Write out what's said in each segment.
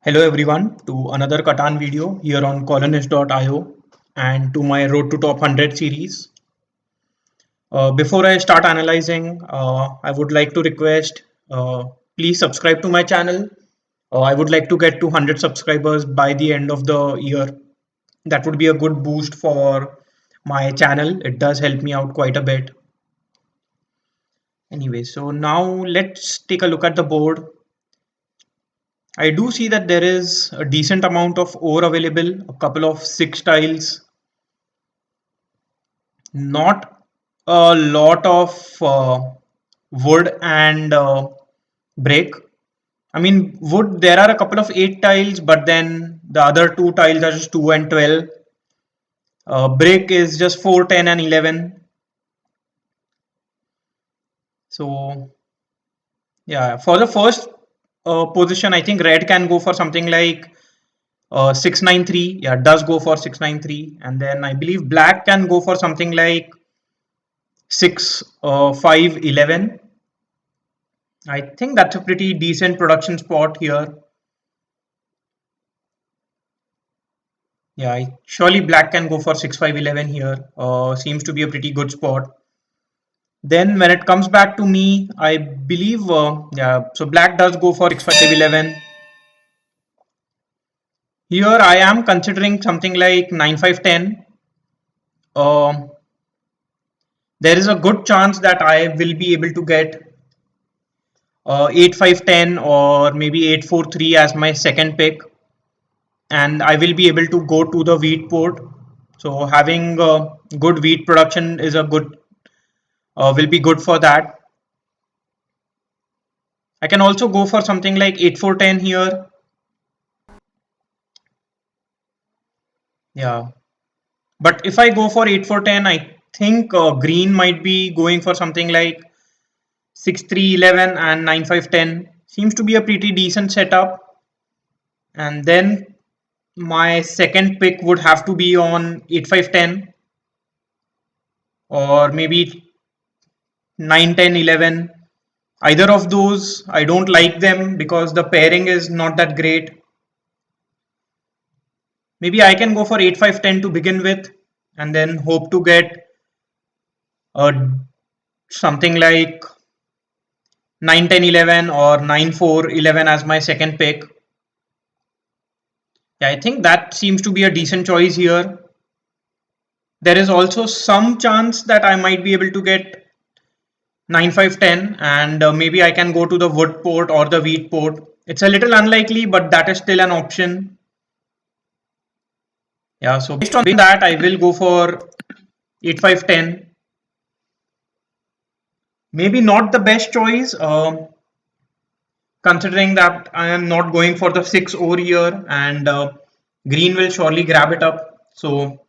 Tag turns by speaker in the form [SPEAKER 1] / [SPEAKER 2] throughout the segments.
[SPEAKER 1] Hello everyone to another Catan video here on colonist.io and to my Road to Top 100 series. Before I start analyzing, I would like to request please subscribe to my channel. I would like to get to 100 subscribers by the end of the year. That would be a good boost for my channel. It does help me out quite a bit. Anyway, so now let's take a look at the board. I do see that there is a decent amount of ore available, a couple of 6 tiles, not a lot of wood and brick. I mean, wood, there are a couple of 8 tiles, but then the other 2 tiles are just 2 and 12. Brick is just 4, 10, and 11. So, yeah, for the first position, I think red can go for something like 693. Yeah, it does go for 693. And then I believe black can go for something like 6 5 11. I think that's a pretty decent production spot here. Yeah, surely black can go for 6 5 11 here. Seems to be a pretty good spot. Then when it comes back to me, I believe yeah, so black does go for 6 5 11. Here I am considering something like 9 5 10. Um, there is a good chance that I will be able to get 8 5 10 or maybe 8 4 3 as my second pick, and I will be able to go to the wheat port. So having good wheat production is a good will be good for that. I can also go for something like 8 4 10 here. Yeah, but if I go for 8 4 10, I think green might be going for something like 6 3 11 and 9 5 10. Seems to be a pretty decent setup. And then my second pick would have to be on 8 5 10 or maybe 9 10 11. Either of those, I don't like them because the pairing is not that great. Maybe I can go for 8 5 10 to begin with and then hope to get something like 9 10 11 or 9 4 11 as my second pick. Yeah, I think that seems to be a decent choice here. There is also some chance that I might be able to get 9 5 10 and maybe I can go to the wood port or the wheat port. It's a little unlikely, but that is still an option. Yeah, so based on that, I will go for 8 5 10. Maybe not the best choice, considering that I am not going for the 6 over here, and green will surely grab it up. So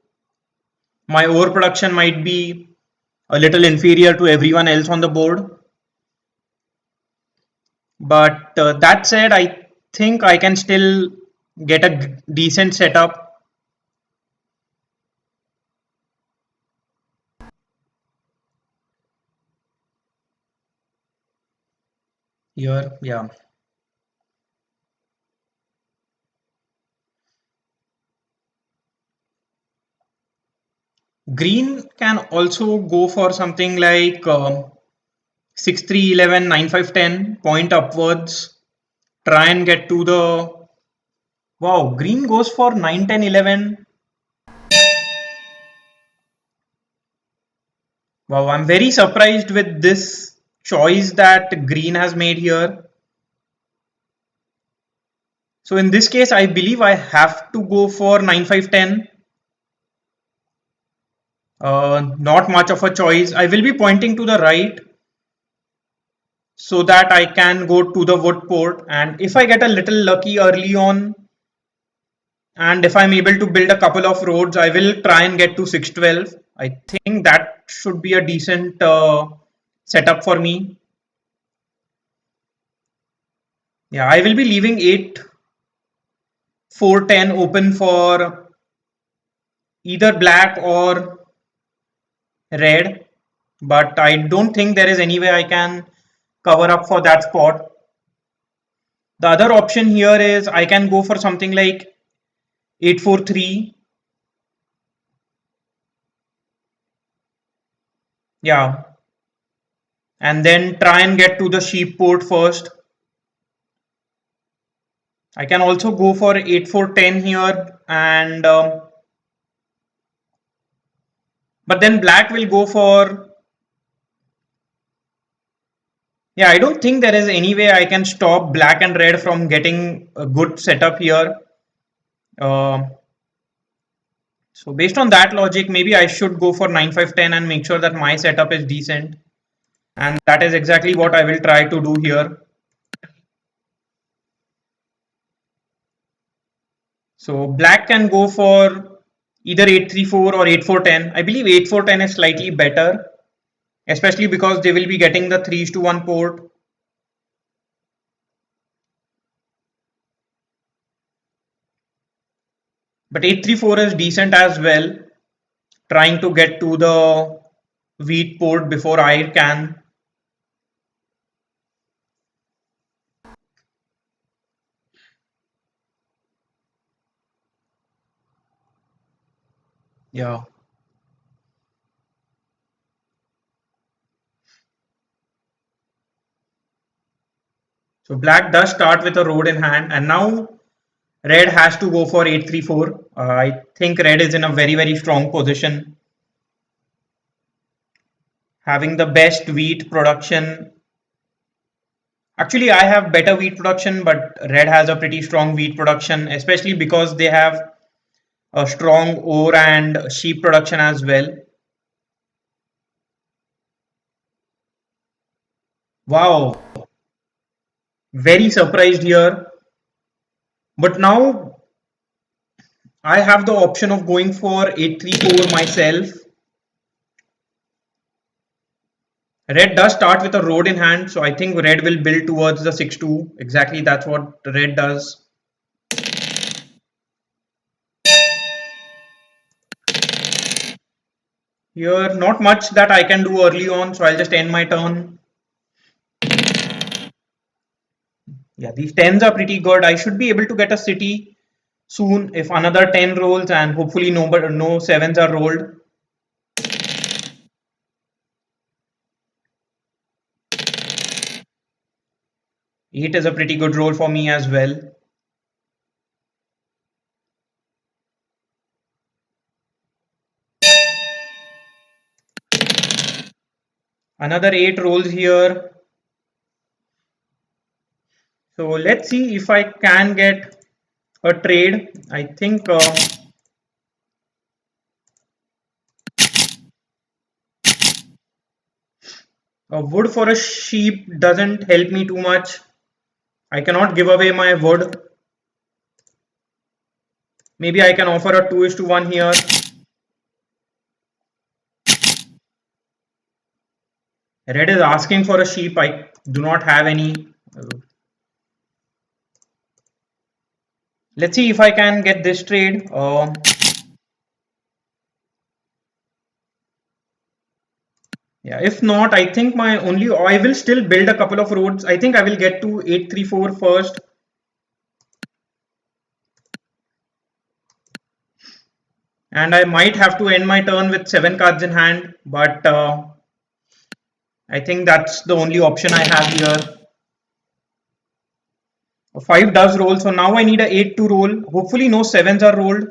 [SPEAKER 1] my overproduction might be a little inferior to everyone else on the board. But that said, I think I can still get a decent setup. Here. Yeah. Green can also go for something like 6 3 11 9 5 10 point upwards, try and get to the wow. Green goes for 9 10 11. Wow, I'm very surprised with this choice that green has made here. So in this case, I believe I have to go for 9 5 10. Not much of a choice. I will be pointing to the right so that I can go to the wood port, and if I get a little lucky early on and if I'm able to build a couple of roads, I will try and get to 612. I think that should be a decent setup for me. Yeah, I will be leaving 8 4 10 open for either black or red, but I don't think there is any way I can cover up for that spot. The other option here is I can go for something like 843. Yeah, and then try and get to the sheep port first. I can also go for 8410 here, and but then black will go for, yeah, I don't think there is any way I can stop black and red from getting a good setup here. Uh, so based on that logic, maybe I should go for 9510 and make sure that my setup is decent. And that is exactly what I will try to do here. So black can go for either 834 or 8410. I believe 8410 is slightly better, especially because they will be getting the 3:1 port. But 834 is decent as well, trying to get to the wheat port before I can. Yeah. So black does start with a road in hand, and now red has to go for 834. I think red is in a very strong position, having the best wheat production. Actually, I have better wheat production, but red has a pretty strong wheat production, especially because they have a strong ore and sheep production as well. Wow, very surprised here. But now I have the option of going for 834 myself. Red does start with a road in hand, so I think red will build towards the 6-2. Exactly, that's what red does. Here, not much that I can do early on, so I'll just end my turn. Yeah, these 10s are pretty good. I should be able to get a city soon if another 10 rolls, and hopefully no 7s are rolled. 8 is a pretty good roll for me as well. Another 8 rolls here. So let's see if I can get a trade. I think a wood for a sheep doesn't help me too much. I cannot give away my wood. Maybe I can offer a 2:1 here. Red is asking for a sheep. I do not have any. Let's see if I can get this trade. Yeah, if not, I think my only, I will still build a couple of roads. I think I will get to 834 first. And I might have to end my turn with 7 cards in hand, but I think that's the only option I have here. A 5 does roll, so now I need a 8 to roll. Hopefully no 7s are rolled.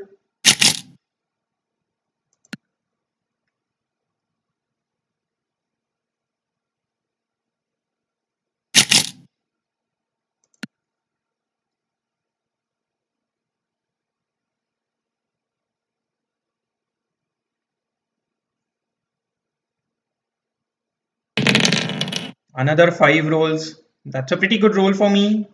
[SPEAKER 1] Another 5 rolls. That's a pretty good roll for me.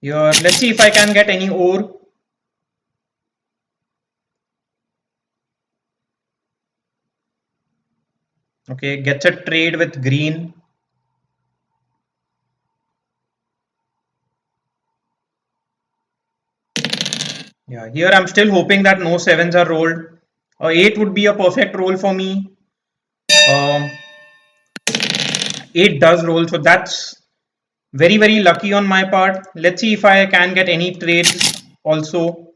[SPEAKER 1] Here, let's see if I can get any ore. Okay, gets a trade with green. Yeah, here I'm still hoping that no sevens are rolled. 8 would be a perfect roll for me. Um, 8 does roll, so that's very lucky on my part. Let's see if I can get any trades also.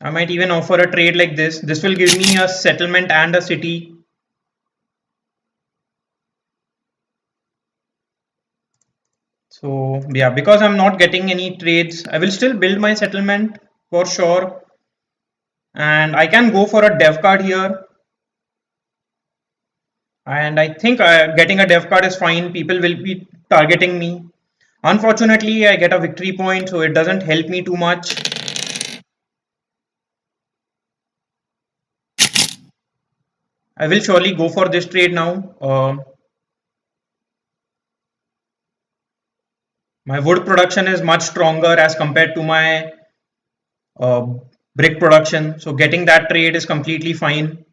[SPEAKER 1] I might even offer a trade like this. This will give me a settlement and a city. So yeah, because I'm not getting any trades, I will still build my settlement for sure. And I can go for a dev card here. And I think getting a dev card is fine. People will be targeting me. Unfortunately, I get a victory point, so it doesn't help me too much. I will surely go for this trade now. My wood production is much stronger as compared to my uh, brick production. So getting that trade is completely fine.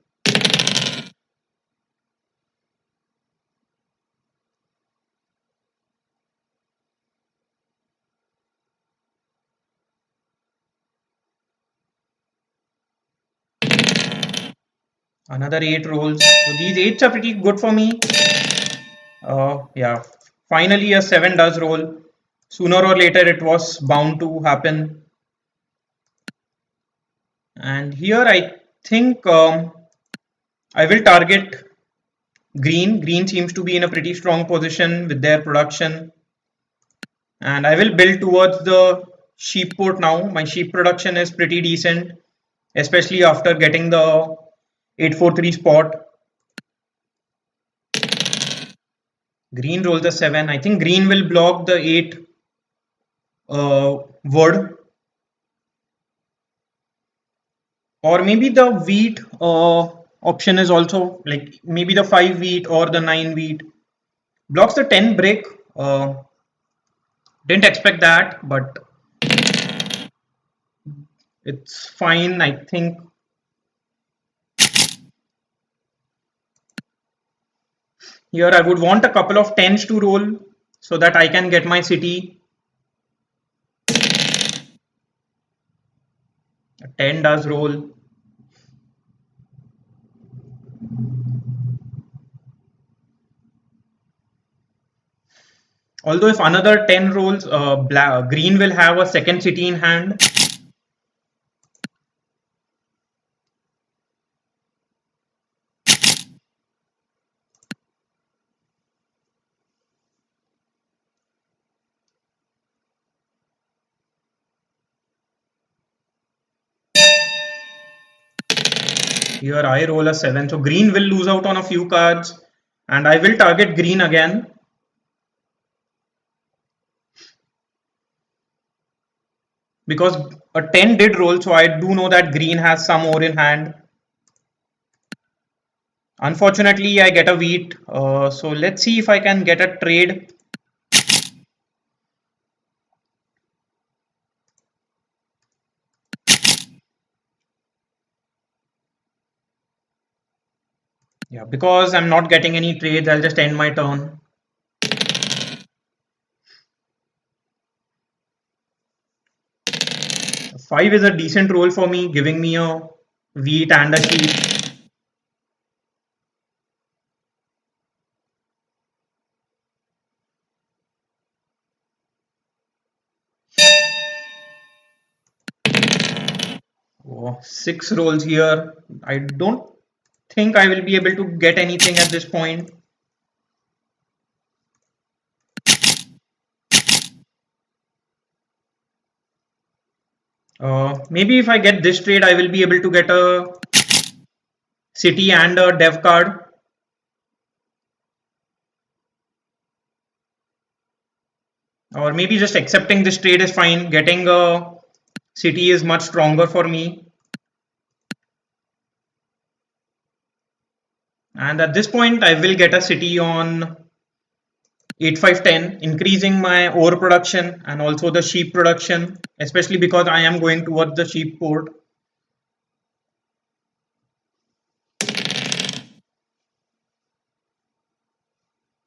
[SPEAKER 1] Another 8 rolls. So these 8s are pretty good for me. Yeah, finally a 7 does roll. Sooner or later it was bound to happen. And here I think I will target green. Green seems to be in a pretty strong position with their production. And I will build towards the sheep port now. My sheep production is pretty decent, especially after getting the 843 spot. Green rolls a 7. I think green will block the 8 wood, or maybe the wheat option is also like maybe the 5 wheat or the 9 wheat blocks the 10 brick. Didn't expect that, but it's fine. I think here I would want a couple of 10s to roll so that I can get my city. A 10 does roll. Although if another 10 rolls, green will have a second city in hand. Here I roll a 7. So green will lose out on a few cards. And I will target green again. Because a 10 did roll. So I do know that green has some more in hand. Unfortunately, I get a wheat. So let's see if I can get a trade. Yeah, because I'm not getting any trades, I'll just end my turn. 5 is a decent roll for me, giving me a wheat and a sheep. Oh, 6 rolls here. I don't think I will be able to get anything at this point. Maybe if I get this trade, I will be able to get a city and a dev card. Or maybe just accepting this trade is fine. Getting a city is much stronger for me. And at this point, I will get a city on 8510, increasing my ore production and also the sheep production, especially because I am going towards the sheep port.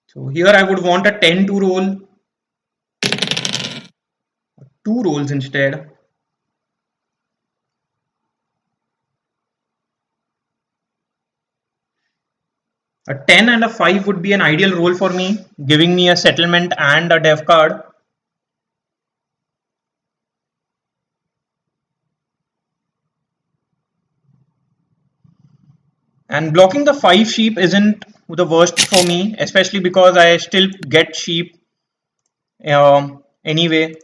[SPEAKER 1] So here I would want a 10 to roll. two rolls instead. A 10 and a 5 would be an ideal roll for me, giving me a settlement and a dev card. And blocking the 5 sheep isn't the worst for me, especially because I still get sheep anyway.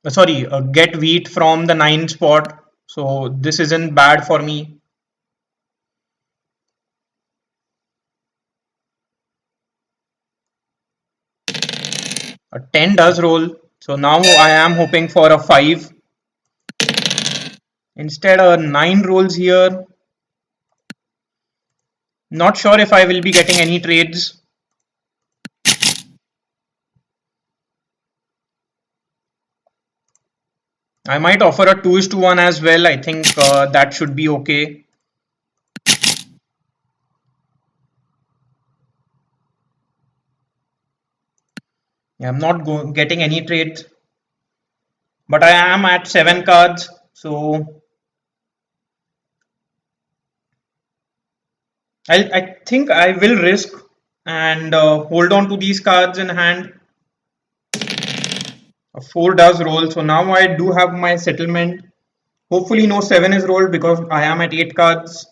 [SPEAKER 1] Sorry, get wheat from the 9 spot. So this isn't bad for me. A 10 does roll. So now I am hoping for a 5. Instead, a 9 rolls here. Not sure if I will be getting any trades. I might offer a 2:1 as well. I think that should be okay. Yeah, I'm not getting any trades, but I am at 7 cards. So I think I will risk and hold on to these cards in hand. A 4 does roll. So now I do have my settlement. Hopefully no 7 is rolled because I am at 8 cards.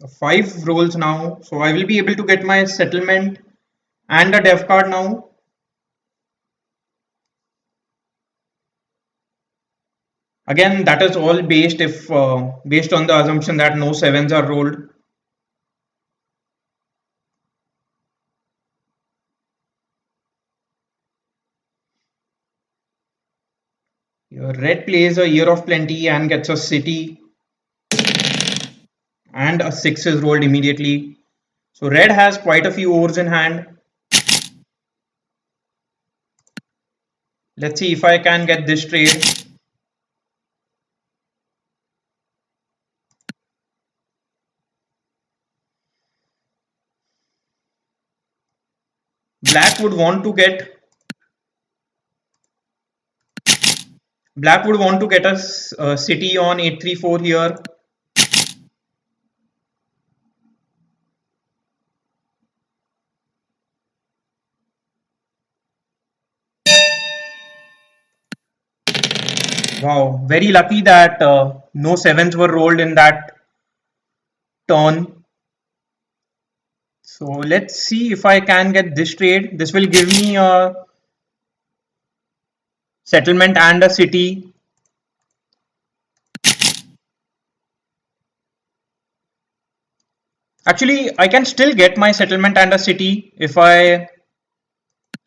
[SPEAKER 1] A 5 rolls now. So I will be able to get my settlement and a dev card now. Again, that is all based if based on the assumption that no 7s are rolled. Red plays a Year of Plenty and gets a city, and a 6 is rolled immediately. So red has quite a few ores in hand. Let's see if I can get this trade. Black would want to get a city on 834 here. Wow, very lucky that no 7s were rolled in that turn. So let's see if I can get this trade. This will give me a settlement and a city. Actually, I can still get my settlement and a city if I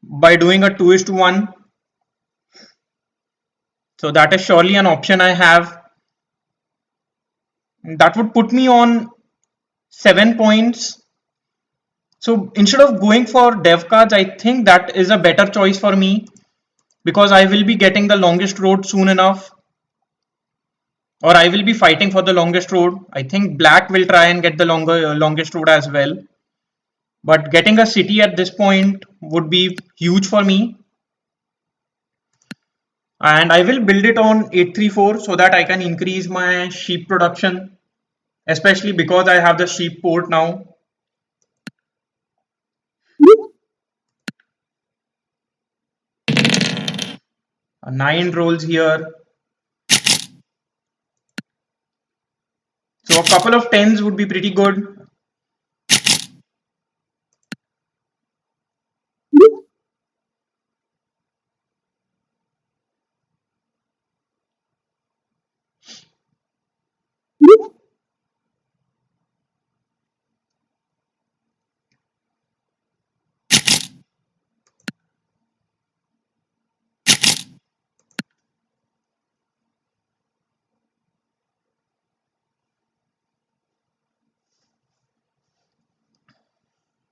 [SPEAKER 1] by doing a 2:1. So that is surely an option I have. That would put me on 7 points. So instead of going for dev cards, I think that is a better choice for me because I will be getting the longest road soon enough, or I will be fighting for the longest road. I think black will try and get the longest road as well. But getting a city at this point would be huge for me. And I will build it on 834 so that I can increase my sheep production, especially because I have the sheep port now. A 9 rolls here. So a couple of 10s would be pretty good.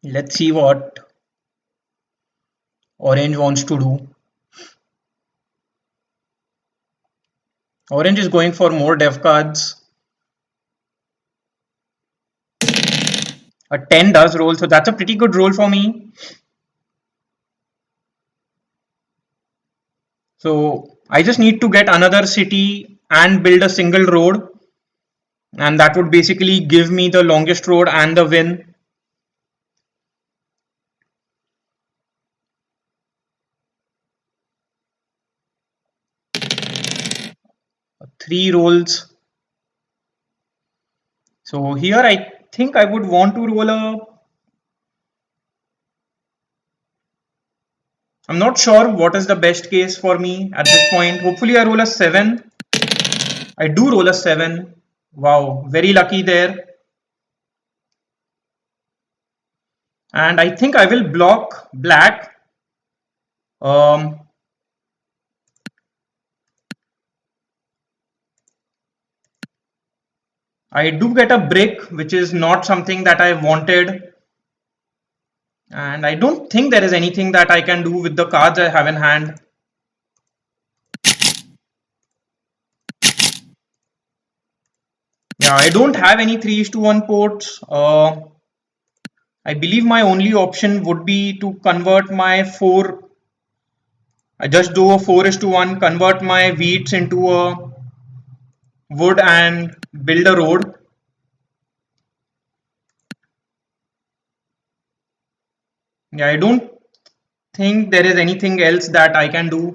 [SPEAKER 1] Let's see what orange wants to do. Orange is going for more dev cards. A 10 does roll, so that's a pretty good roll for me. So I just need to get another city and build a single road, and that would basically give me the longest road and the win. Three rolls. So here I think I would want to roll a. I'm not sure what is the best case for me at this point. Hopefully I roll a 7. I do roll a 7. Wow, very lucky there. And I think I will block black. Um, I do get a brick, which is not something that I wanted. And I don't think there is anything that I can do with the cards I have in hand. Yeah, I don't have any 3:1 ports. I believe my only option would be to convert my 4. I just do a 4:1, convert my wheats into a wood and build a road. Yeah, I don't think there is anything else that I can do.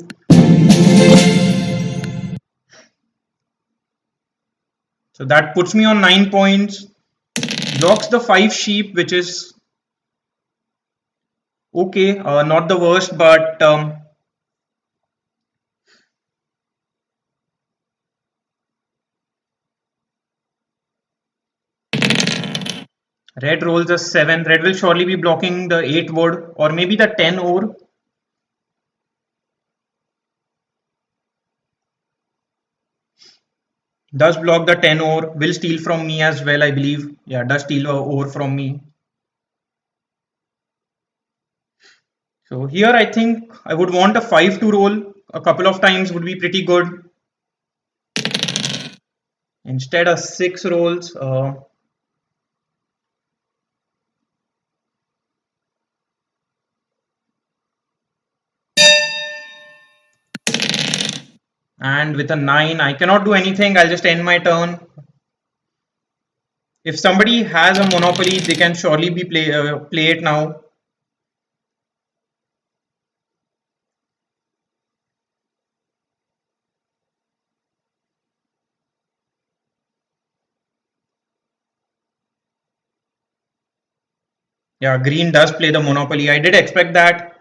[SPEAKER 1] So that puts me on 9 points. Blocks the 5 sheep, which is okay, not the worst, but red rolls a 7. Red will surely be blocking the 8 wood or maybe the 10 ore. Does block the 10 ore. Will steal from me as well, I believe. Yeah, does steal a ore from me. So here I think I would want a 5 to roll. A couple of times would be pretty good. Instead of 6 rolls. And with a 9, I cannot do anything. I'll just end my turn. If somebody has a monopoly, they can surely be play it now. Yeah, green does play the monopoly. I did expect that.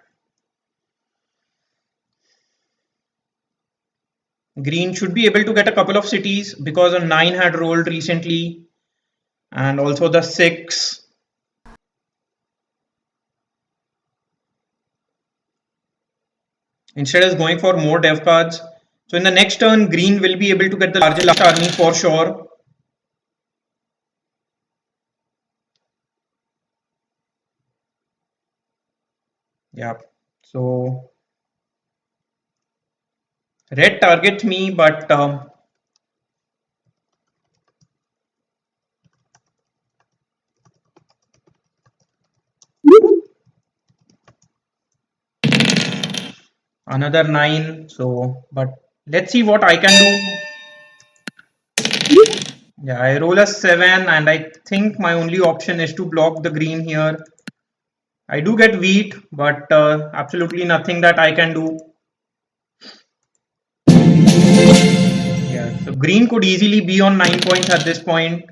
[SPEAKER 1] Green should be able to get a couple of cities because a 9 had rolled recently and also the 6. Instead is going for more dev cards. So in the next turn, green will be able to get the largest army for sure. Yeah. So red targets me, but another 9. So, but let's see what I can do. Yeah, I roll a 7 and I think my only option is to block the green here. I do get wheat, but absolutely nothing that I can do. Yeah, so green could easily be on 9 points at this point.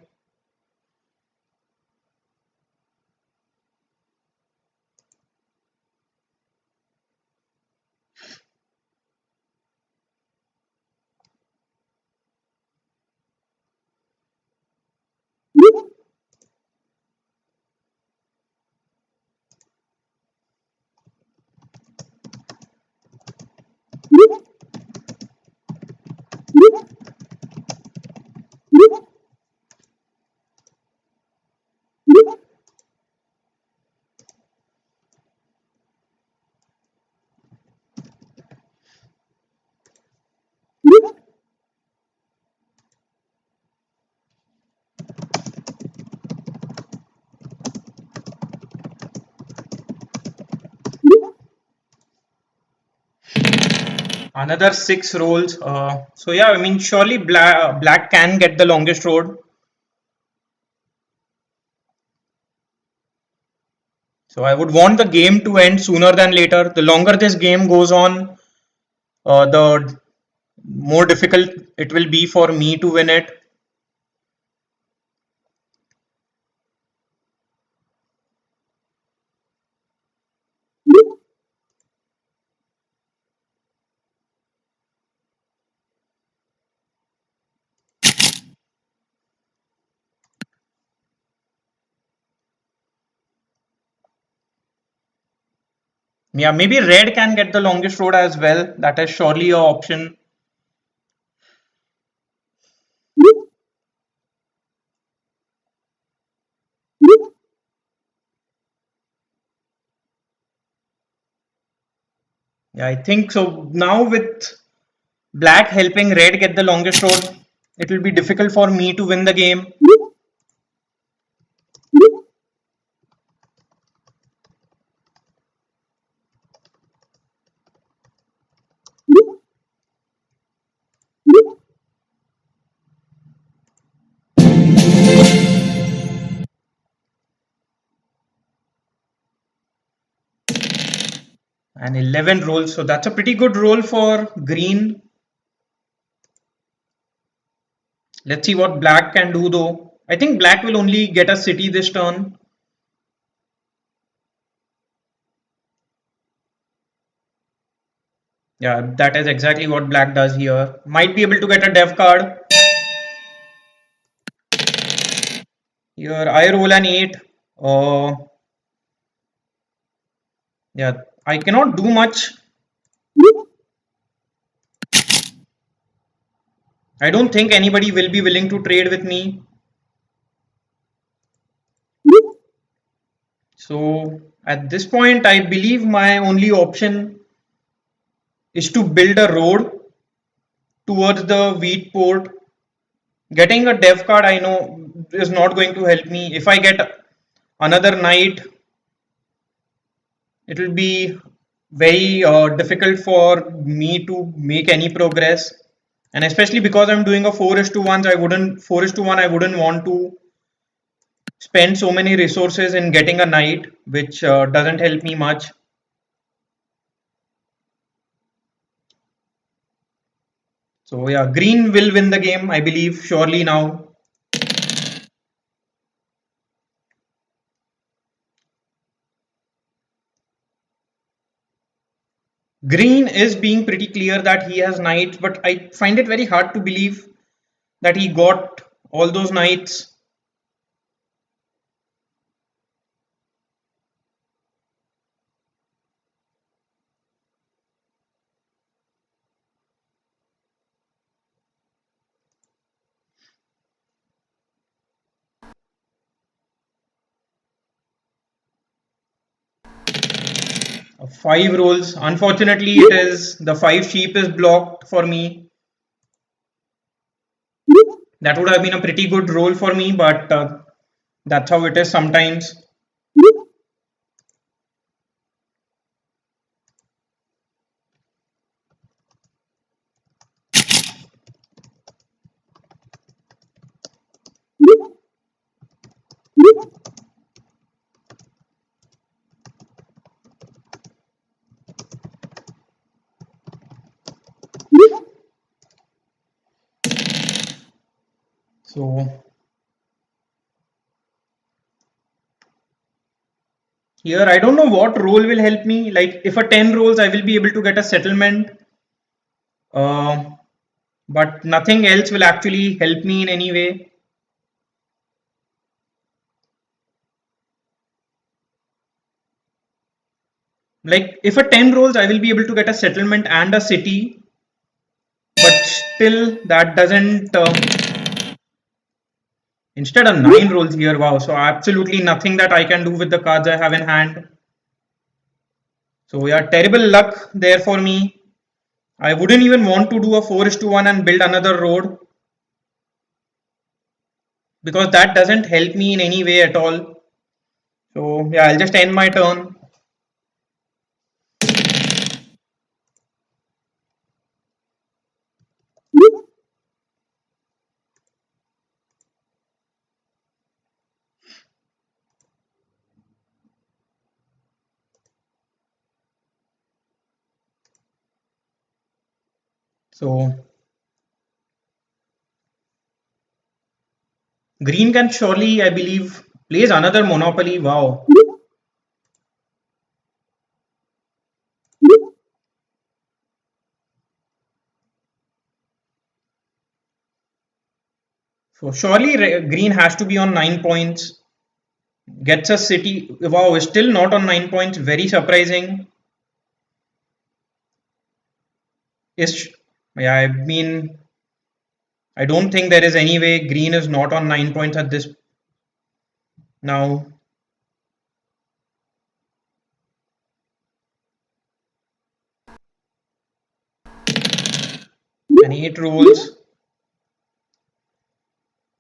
[SPEAKER 1] Another six rolls. So yeah, I mean, surely black can get the longest road. So I would want the game to end sooner than later. The longer this game goes on, the more difficult it will be for me to win it. Yeah, maybe red can get the longest road as well. That is surely a option. Yeah, I think so. Now with black helping red get the longest road, it will be difficult for me to win the game. And 11 rolls, so that's a pretty good roll for green. Let's see what black can do though. I think black will only get a city this turn. Yeah, that is exactly what black does here. Might be able to get a dev card. Here I roll an 8. Uh, yeah, I cannot do much. I don't think anybody will be willing to trade with me. So at this point, I believe my only option is to build a road towards the wheat port. Getting a dev card, I know, is not going to help me. If I get another knight, it will be very difficult for me to make any progress. And especially because I'm doing a 4 is to 1, I wouldn't 4 is to 1, I wouldn't want to spend so many resources in getting a knight, which doesn't help me much. So yeah, green will win the game, I believe, surely now. Green is being pretty clear that he has knights, but I find it very hard to believe that he got all those knights. Five rolls. Unfortunately, it is the five sheep is blocked for me. That would have been a pretty good roll for me, but that's how it is sometimes. So here, I don't know what roll will help me. Like if a 10 rolls, I will be able to get a settlement. Uh, but nothing else will actually help me in any way. Like if a 10 rolls, I will be able to get a settlement and a city, but still that doesn't. Instead of 9 rolls here, wow. So absolutely nothing that I can do with the cards I have in hand. So yeah, terrible luck there for me. I wouldn't even want to do a 4 is to 1 and build another road because that doesn't help me in any way at all. So yeah, I'll just end my turn. So green can surely, I believe, plays another monopoly. Wow. So surely green has to be on 9 points. Gets a city. Wow, still not on 9 points. Very surprising. Is yeah, I mean, I don't think there is any way green is not on 9 points at this now. And 8 rolls.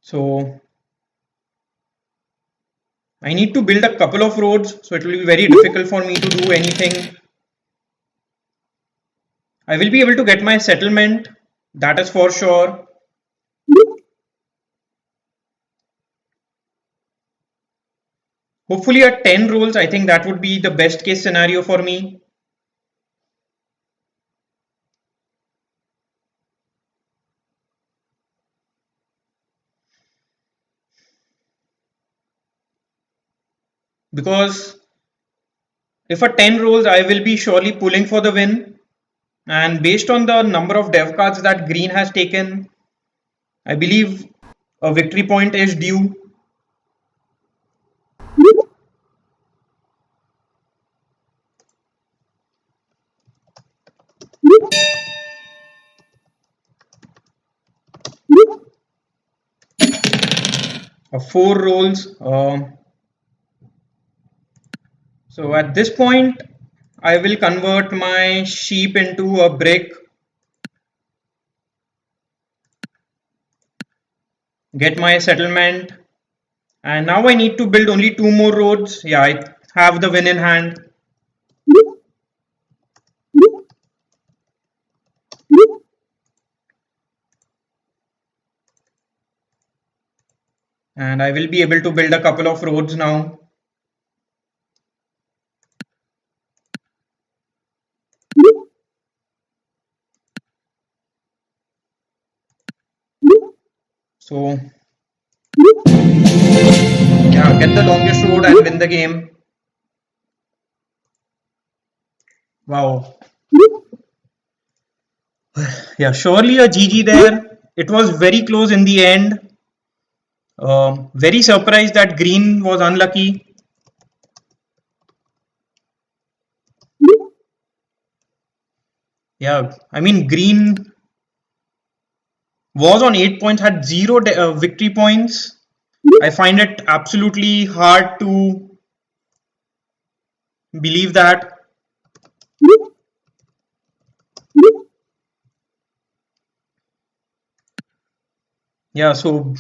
[SPEAKER 1] So I need to build a couple of roads, so it will be very difficult for me to do anything. I will be able to get my settlement, that is for sure. Hopefully at 10 rolls, I think that would be the best case scenario for me. Because if at 10 rolls, I will be surely pulling for the win. And based on the number of dev cards that green has taken, I believe a victory point is due. Of 4 rolls. So at this point, I will convert my sheep into a brick, get my settlement, and now I need to build only 2 more roads. Yeah, I have the win in hand. And I will be able to build a couple of roads now. So yeah, get the longest road and win the game. Wow. Yeah, surely a GG there. It was very close in the end. Very surprised that green was unlucky. Yeah, I mean green was on 8 points, had zero victory points. I find it absolutely hard to believe that. Yeah, so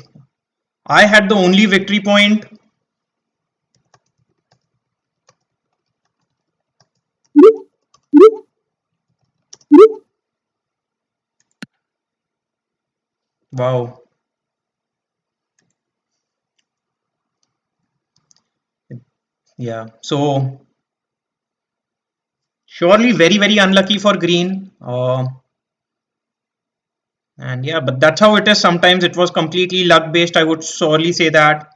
[SPEAKER 1] I had the only victory point. Wow. Yeah, so surely very, very unlucky for green. And yeah, but that's how it is. Sometimes it was completely luck based. I would surely say that.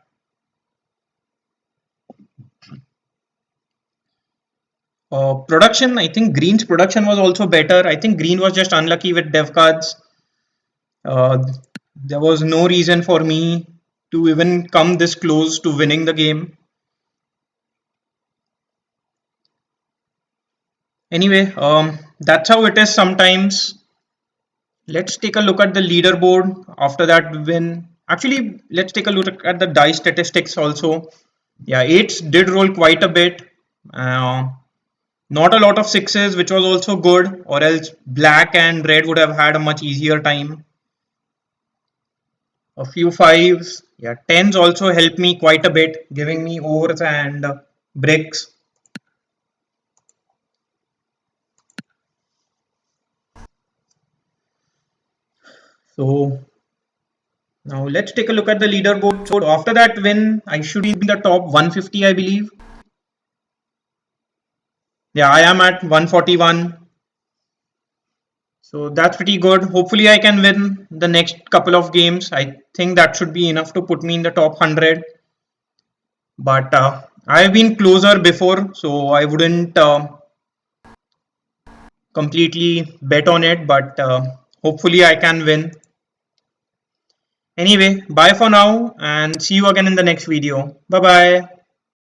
[SPEAKER 1] Production, I think green's production was also better. I think green was just unlucky with dev cards. Uh, there was no reason for me to even come this close to winning the game. Anyway, that's how it is sometimes. Let's take a look at the leaderboard after that win. Actually, let's take a look at the die statistics also. Yeah, eights did roll quite a bit. Uh, Not a lot of sixes, which was also good, or else black and red would have had a much easier time. A few fives, yeah, tens also helped me quite a bit, giving me ores and bricks. So now let's take a look at the leaderboard. So after that win, I should be in the top 150, I believe. Yeah, I am at 141. So that's pretty good. Hopefully I can win the next couple of games. I think that should be enough to put me in the top 100. But I've been closer before, so I wouldn't completely bet on it, but hopefully I can win. Anyway, bye for now and see you again in the next video. Bye bye.